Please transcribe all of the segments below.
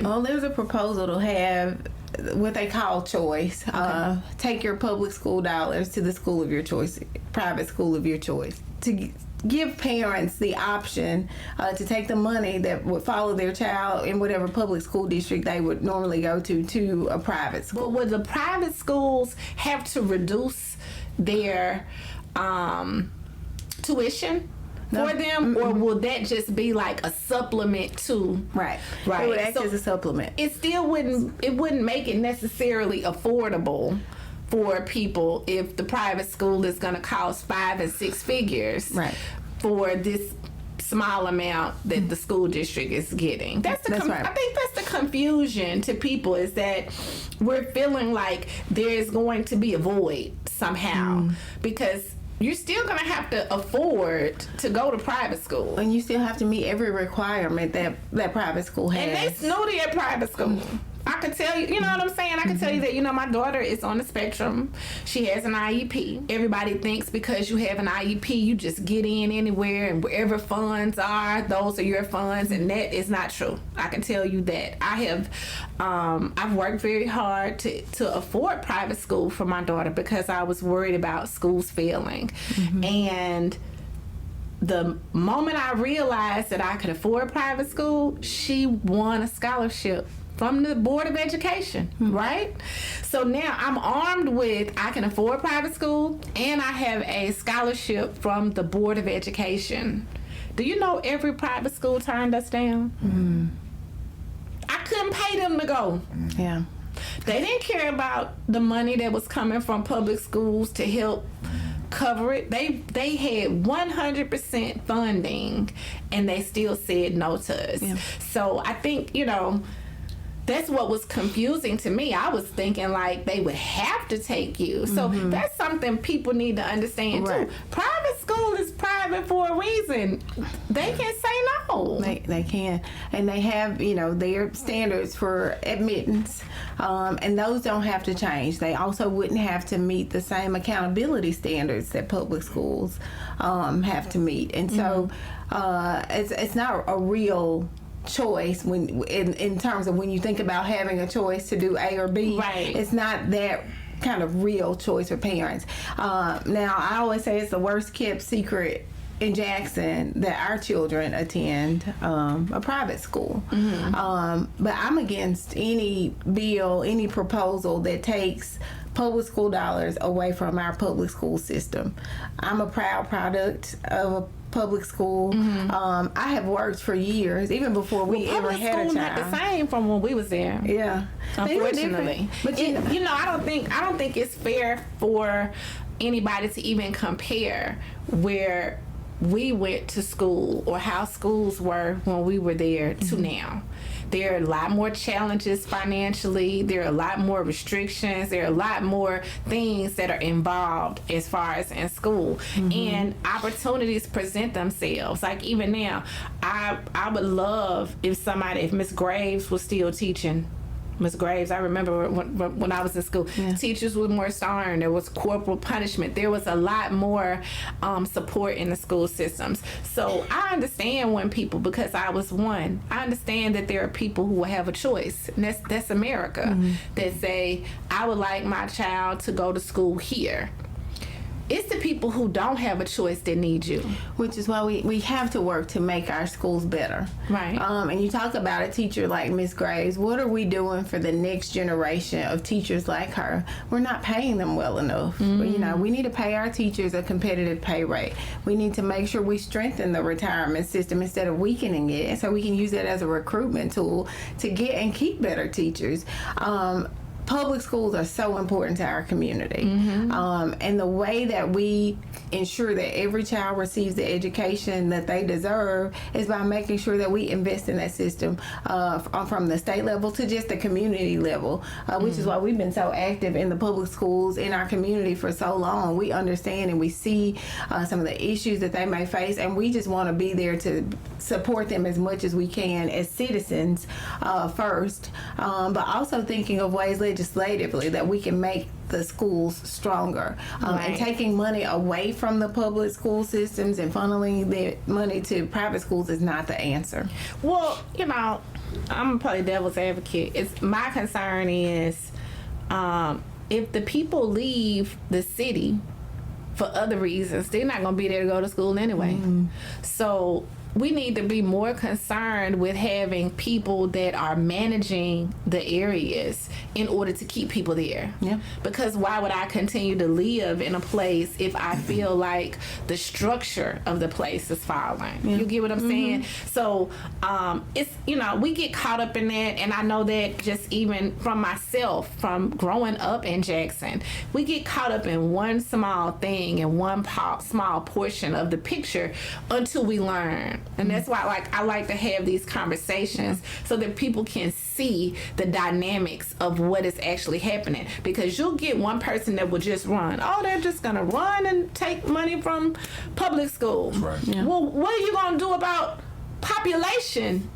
Well, there's a proposal to have what they call choice. Take your public school dollars to the school of your choice, private school of your choice, to give parents the option to take the money that would follow their child in whatever public school district they would normally go to a private school. But would the private schools have to reduce their tuition for them, or will that just be like a supplement to? Right. It would act as a supplement. It still wouldn't make it necessarily affordable for people if the private school is going to cost 5 and 6 figures for this small amount that the school district is getting. I think that's the confusion to people, is that we're feeling like there's going to be a void somehow because you're still going to have to afford to go to private school. And you still have to meet every requirement that private school has. And they snooty at private school. I could tell you, you know what I'm saying? I can tell you that, my daughter is on the spectrum. She has an IEP. Everybody thinks because you have an IEP, you just get in anywhere, and wherever funds are, those are your funds. And that is not true. I can tell you that. I've worked very hard to afford private school for my daughter because I was worried about schools failing. And the moment I realized that I could afford private school, she won a scholarship from the Board of Education, right? So now I'm armed with, I can afford private school, and I have a scholarship from the Board of Education. Do you know every private school turned us down? I couldn't pay them to go. Yeah. They didn't care about the money that was coming from public schools to help cover it. They had 100% funding, and they still said no to us. Yeah. So I think, that's what was confusing to me. I was thinking like they would have to take you. So that's something people need to understand too. Private school is private for a reason. They can say no. They can. And they have, their standards for admittance. And those don't have to change. They also wouldn't have to meet the same accountability standards that public schools have to meet. And so it's not a real choice when in terms of when you think about having a choice to do A or B. It's not that kind of real choice for parents. Now I always say it's the worst kept secret in Jackson that our children attend a private school. But I'm against any bill, any proposal that takes public school dollars away from our public school system. I'm a proud product of a public school. I have worked for years, even before we ever had a child. Public school not the same from when we was there. Yeah, unfortunately. But I don't think it's fair for anybody to even compare where we went to school or how schools were when we were there to now. There are a lot more challenges financially. There are a lot more restrictions. There are a lot more things that are involved as far as in school. And opportunities present themselves. Like even now, I would love if Miss Graves was still teaching. Miss Graves, I remember when I was in school, teachers were more stern. There was corporal punishment. There was a lot more support in the school systems. So I understand when people, because I was one, I understand that there are people who will have a choice. And that's America, that say, I would like my child to go to school here. It's the people who don't have a choice that need you. Which is why we have to work to make our schools better. Right. And you talk about a teacher like Miss Graves. What are we doing for the next generation of teachers like her? We're not paying them well enough. We need to pay our teachers a competitive pay rate. We need to make sure we strengthen the retirement system instead of weakening it, so we can use it as a recruitment tool to get and keep better teachers. Public schools are so important to our community. And the way that we ensure that every child receives the education that they deserve is by making sure that we invest in that system from the state level to just the community level, which is why we've been so active in the public schools in our community for so long. We understand and we see some of the issues that they may face, and we just want to be there to support them as much as we can as citizens first, but also thinking of ways legislatively that we can make the schools stronger, and taking money away from the public school systems and funneling the money to private schools is not the answer. Well, I'm gonna play devil's advocate. It's my concern is if the people leave the city for other reasons, they're not gonna be there to go to school anyway. So we need to be more concerned with having people that are managing the areas in order to keep people there. Yeah. Because why would I continue to live in a place if I feel like the structure of the place is falling? Yeah. You get what I'm saying? So it's, we get caught up in that, and I know that just even from myself, from growing up in Jackson, we get caught up in one small thing and one small portion of the picture until we learn. And that's why I like to have these conversations so that people can see the dynamics of what is actually happening. Because you'll get one person that will just run. Oh, they're just going to run and take money from public school. Right. Yeah. Well, what are you going to do about population?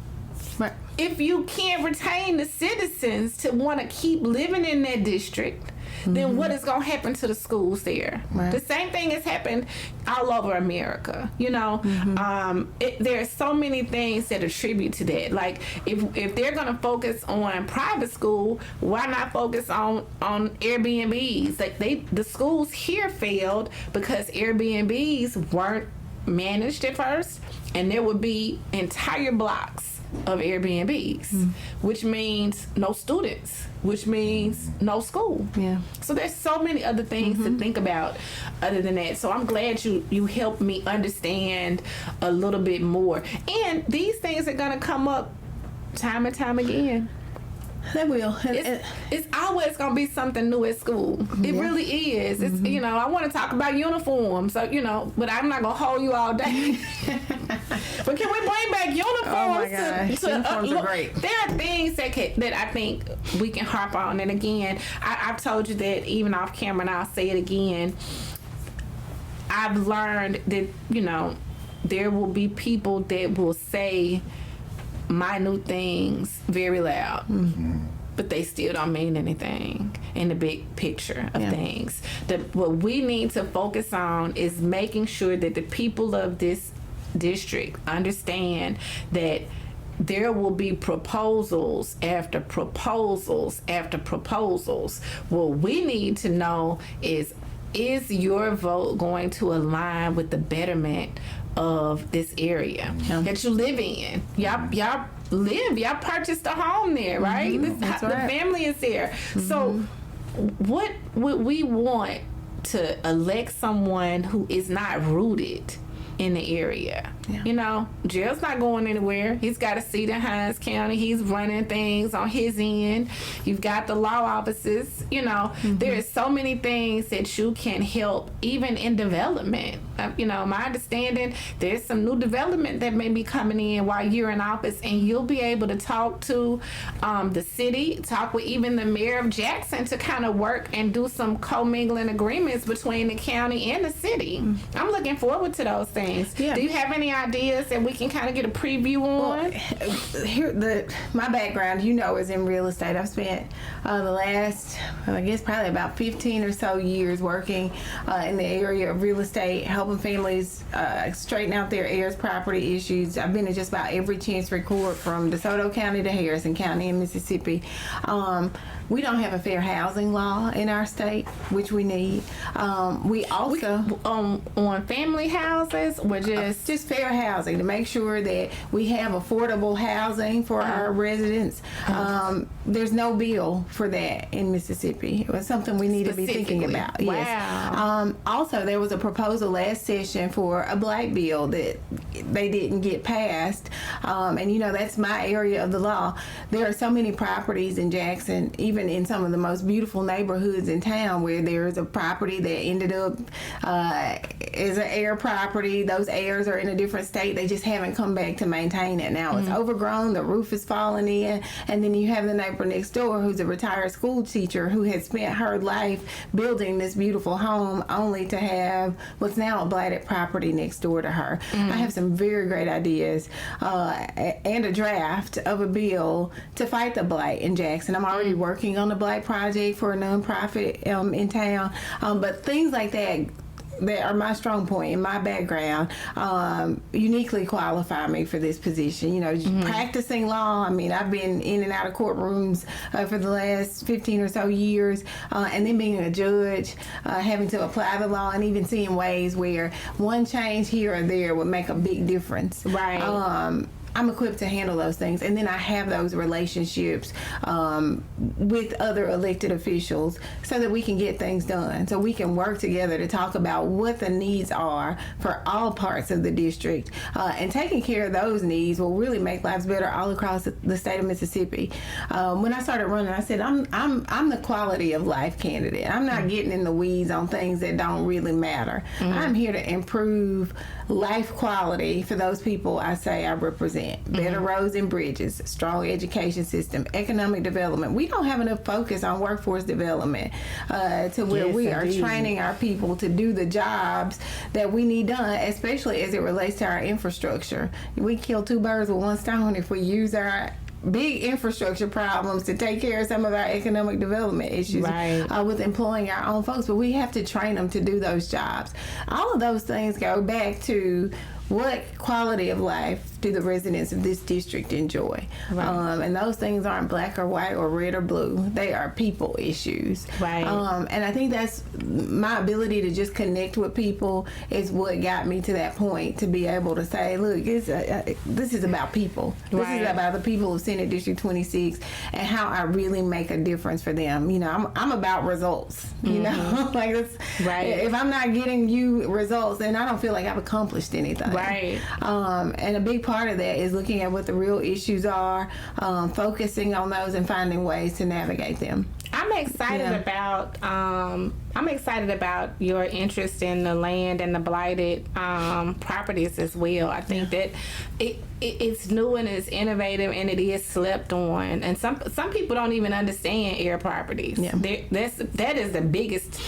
Right. If you can't retain the citizens to want to keep living in that district, then what is going to happen to the schools there? Right. The same thing has happened all over America. There are so many things that attribute to that. Like if they're going to focus on private school, why not focus on Airbnbs? Like the schools here failed because Airbnbs weren't managed at first, and there would be entire blocks of Airbnbs, which means no students, which means no school. Yeah. So there's so many other things to think about other than that. So I'm glad you helped me understand a little bit more. And these things are gonna come up time and time again. They will. It's always going to be something new at school. It really is. It's I want to talk about uniforms, so but I'm not going to hold you all day. But can we bring back uniforms? Oh my gosh. Uniforms are great. There are things that I think we can harp on. And again, I've told you that even off camera, and I'll say it again. I've learned that there will be people that will say minute things very loud, but they still don't mean anything in the big picture of things. What we need to focus on is making sure that the people of this district understand that there will be proposals after proposals after proposals. What we need to know is your vote going to align with the betterment of this area that you live in? Y'all purchased a home there, right? That's right. The family is there. So what would we want to elect someone who is not rooted in the area? Gerald's not going anywhere. He's got a seat in Hinds County. He's running things on his end. You've got the law offices. There is so many things that you can help even in development. My understanding, there's some new development that may be coming in while you're in office, and you'll be able to talk to the city, talk with even the mayor of Jackson to kind of work and do some commingling agreements between the county and the city. I'm looking forward to those things. Yeah. Do you have any ideas that we can kind of get a preview on? Well, my background, is in real estate. I've spent the last, I guess, probably about 15 or so years working in the area of real estate, helping families straighten out their heirs' property issues. I've been in just about every chancery court from DeSoto County to Harrison County in Mississippi. We don't have a fair housing law in our state, which we need. We also on family houses, or just fair housing to make sure that we have affordable housing for our residents. There's no bill for that in Mississippi. It was something we need to be thinking about. Wow. Yes. Also, there was a proposal last session for a black bill that they didn't get passed. And that's my area of the law. There are so many properties in Jackson, even in some of the most beautiful neighborhoods in town, where there's a property that ended up as an heir property. Those heirs are in a different state. They just haven't come back to maintain it. Now it's overgrown, the roof is falling in, and then you have the neighbor next door who's a retired school teacher who had spent her life building this beautiful home only to have what's now a blighted property next door to her. I have some very great ideas and a draft of a bill to fight the blight in Jackson. I'm already working on a blight project for a nonprofit in town, but things like that that are my strong point in my background uniquely qualify me for this position. You know, practicing law. I mean, I've been in and out of courtrooms for the last 15 or so years, and then being a judge, having to apply the law, and even seeing ways where one change here or there would make a big difference. Right. I'm equipped to handle those things, and then I have those relationships with other elected officials so that we can get things done, so we can work together to talk about what the needs are for all parts of the district, and taking care of those needs will really make lives better all across the state of Mississippi. When I started running, I said I'm the quality of life candidate. I'm not getting in the weeds on things that don't really matter. I'm here to improve life quality for those people I say I represent. Better roads and bridges, strong education system, economic development. We don't have enough focus on workforce development to where we are training our people to do the jobs that we need done, especially as it relates to our infrastructure. We kill two birds with one stone if we use our big infrastructure problems to take care of some of our economic development issues with employing our own folks, but we have to train them to do those jobs. All of those things go back to what quality of life do the residents of this district enjoy? And those things aren't black or white or red or blue. They are people issues. And I think that's my ability to just connect with people is what got me to that point, to be able to say, look, this is about people. This is about the people of Senate District 26 and how I really make a difference for them. You know, I'm about results. You know, like if I'm not getting you results, then I don't feel like I've accomplished anything. And a big part of that is looking at what the real issues are, focusing on those and finding ways to navigate them. I'm excited about your interest in the land and the blighted properties as well. I think that it's new and it's innovative and it is slept on. And some people don't even understand air properties. That is the biggest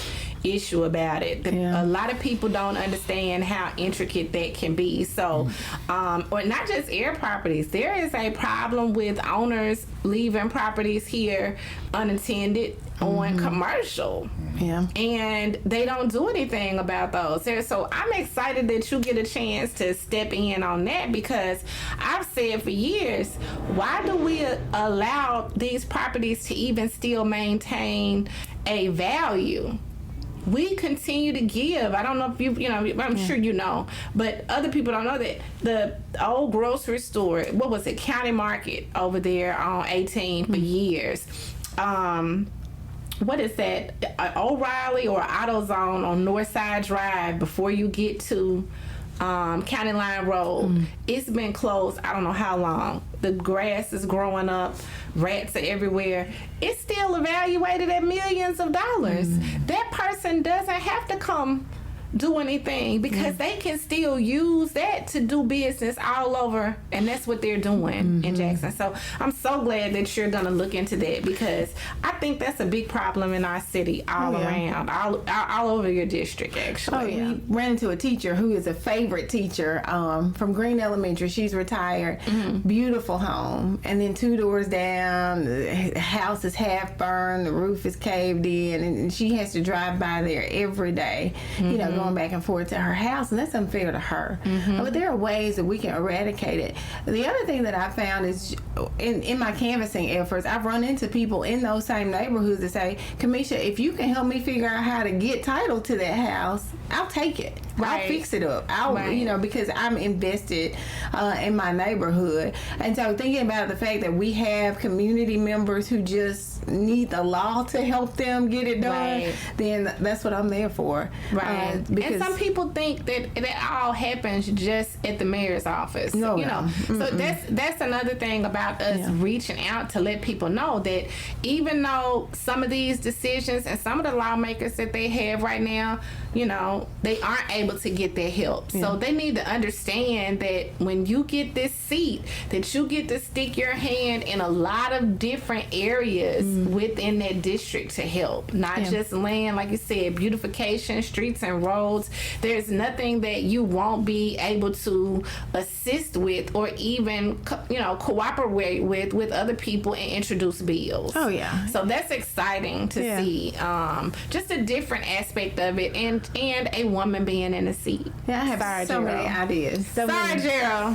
issue about it. A lot of people don't understand how intricate that can be. So, or not just air properties. There is a problem with owners leaving properties here unattended on commercial. And they don't do anything about those. So I'm excited that you get a chance to step in on that, because I've said for years, why do we allow these properties to even still maintain a value? We continue to give. I don't know if I'm sure you know, but other people don't know that the old grocery store, what was it, County Market over there on 18 for years. What is that? O'Reilly or AutoZone on Northside Drive before you get to County Line Road. It's been closed I don't know how long. The grass is growing up, rats are everywhere. It's still evaluated at millions of dollars. That person doesn't have to come do anything because they can still use that to do business all over, and that's what they're doing in Jackson. So I'm so glad that you're gonna look into that, because I think that's a big problem in our city all around, all over your district actually. We ran into a teacher who is a favorite teacher from Green Elementary. She's retired, beautiful home, and then 2 doors down, the house is half burned, the roof is caved in, and she has to drive by there every day, you know, going back and forth to her house, and that's unfair to her. But there are ways that we can eradicate it. The other thing that I found is in my canvassing efforts, I've run into people in those same neighborhoods that say, Kamesha, if you can help me figure out how to get title to that house, I'll take it. I'll fix it up. You know, because I'm invested in my neighborhood. And so thinking about the fact that we have community members who just need the law to help them get it done, then that's what I'm there for. And some people think that all happens just at the mayor's office. So that's another thing about us reaching out to let people know that even though some of these decisions and some of the lawmakers that they have right now, you know, they aren't able to get their help. So they need to understand that when you get this seat, that you get to stick your hand in a lot of different areas within that district to help. Not just land, like you said, beautification, streets and roads. There's nothing that you won't be able to assist with or even, you know, cooperate with other people and introduce bills. So that's exciting to see. Just a different aspect of it. And a woman being in a seat. Yeah, I have Sorry, so Gerald. many ideas. Sorry, Gerald.